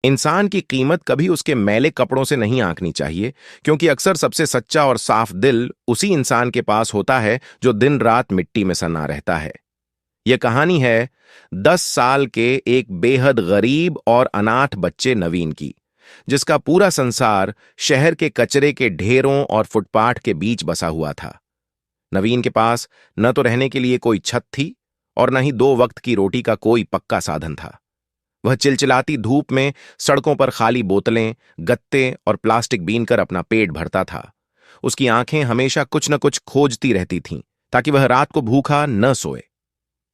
इंसान की कीमत कभी उसके मैले कपड़ों से नहीं आंकनी चाहिए, क्योंकि अक्सर सबसे सच्चा और साफ दिल उसी इंसान के पास होता है जो दिन रात मिट्टी में सना रहता है। यह कहानी है 10 साल के एक बेहद गरीब और अनाथ बच्चे नवीन की, जिसका पूरा संसार शहर के कचरे के ढेरों और फुटपाथ के बीच बसा हुआ था। नवीन के पास न तो रहने के लिए कोई छत थी और न ही 2 वक्त की रोटी का कोई पक्का साधन था। वह चिलचिलाती धूप में सड़कों पर खाली बोतलें, गत्ते और प्लास्टिक बीनकर अपना पेट भरता था। उसकी आंखें हमेशा कुछ न कुछ खोजती रहती थीं, ताकि वह रात को भूखा न सोए।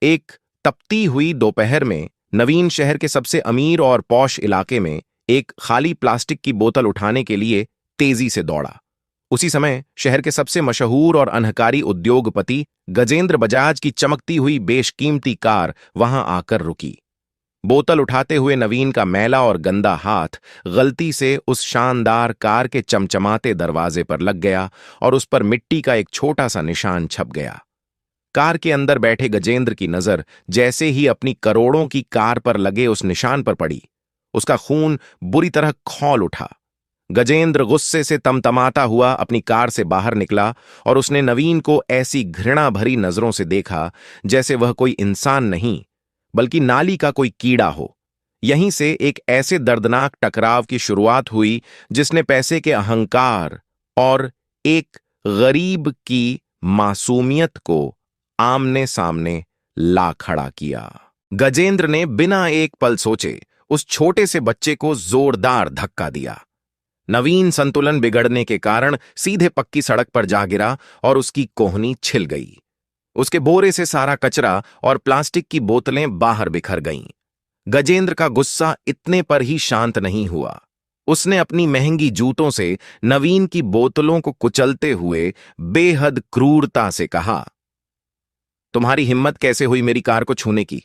एक तपती हुई दोपहर में नवीन शहर के सबसे अमीर और पॉश इलाके में एक खाली प्लास्टिक की बोतल उठाने के लिए तेजी से दौड़ा। उसी समय शहर के सबसे मशहूर और अनहकारी उद्योगपति गजेंद्र बजाज की चमकती हुई बेशकीमती कार वहां आकर रुकी। बोतल उठाते हुए नवीन का मैला और गंदा हाथ गलती से उस शानदार कार के चमचमाते दरवाजे पर लग गया और उस पर मिट्टी का एक छोटा सा निशान छप गया। कार के अंदर बैठे गजेंद्र की नजर जैसे ही अपनी करोड़ों की कार पर लगे उस निशान पर पड़ी, उसका खून बुरी तरह खौल उठा। गजेंद्र गुस्से से तमतमाता हुआ अपनी कार से बाहर निकला और उसने नवीन को ऐसी घृणा भरी नजरों से देखा जैसे वह कोई इंसान नहीं, बल्कि नाली का कोई कीड़ा हो। यहीं से एक ऐसे दर्दनाक टकराव की शुरुआत हुई जिसने पैसे के अहंकार और एक गरीब की मासूमियत को आमने सामने ला खड़ा किया। गजेंद्र ने बिना एक पल सोचे उस छोटे से बच्चे को जोरदार धक्का दिया। नवीन संतुलन बिगड़ने के कारण सीधे पक्की सड़क पर जा गिरा और उसकी कोहनी छिल गई। उसके बोरे से सारा कचरा और प्लास्टिक की बोतलें बाहर बिखर गईं। गजेंद्र का गुस्सा इतने पर ही शांत नहीं हुआ। उसने अपनी महंगी जूतों से नवीन की बोतलों को कुचलते हुए बेहद क्रूरता से कहा, तुम्हारी हिम्मत कैसे हुई मेरी कार को छूने की?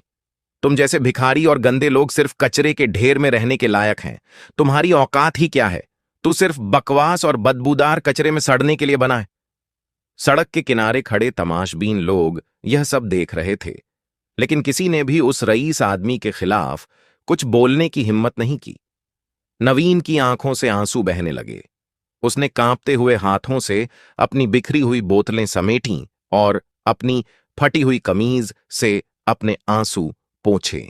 तुम जैसे भिखारी और गंदे लोग सिर्फ कचरे के ढेर में रहने के लायक हैं। तुम्हारी औकात ही क्या है? तू सिर्फ बकवास और बदबूदार कचरे में सड़ने के लिए बना है। सड़क के किनारे खड़े तमाशबीन लोग यह सब देख रहे थे, लेकिन किसी ने भी उस रईस आदमी के खिलाफ कुछ बोलने की हिम्मत नहीं की। नवीन की आंखों से आंसू बहने लगे। उसने कांपते हुए हाथों से अपनी बिखरी हुई बोतलें समेटीं और अपनी फटी हुई कमीज से अपने आंसू पोंछे।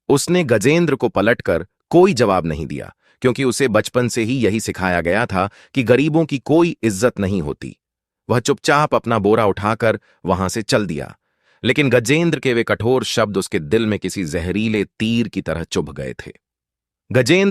उसने गजेंद्र को पलटकर कोई जवाब नहीं दिया, क्योंकि उसे बचपन से ही यही सिखाया गया था कि गरीबों की कोई इज्जत नहीं होती। वह चुपचाप अपना बोरा उठाकर वहां से चल दिया, लेकिन गजेंद्र के वे कठोर शब्द उसके दिल में किसी जहरीले तीर की तरह चुभ गए थे। गजेंद्र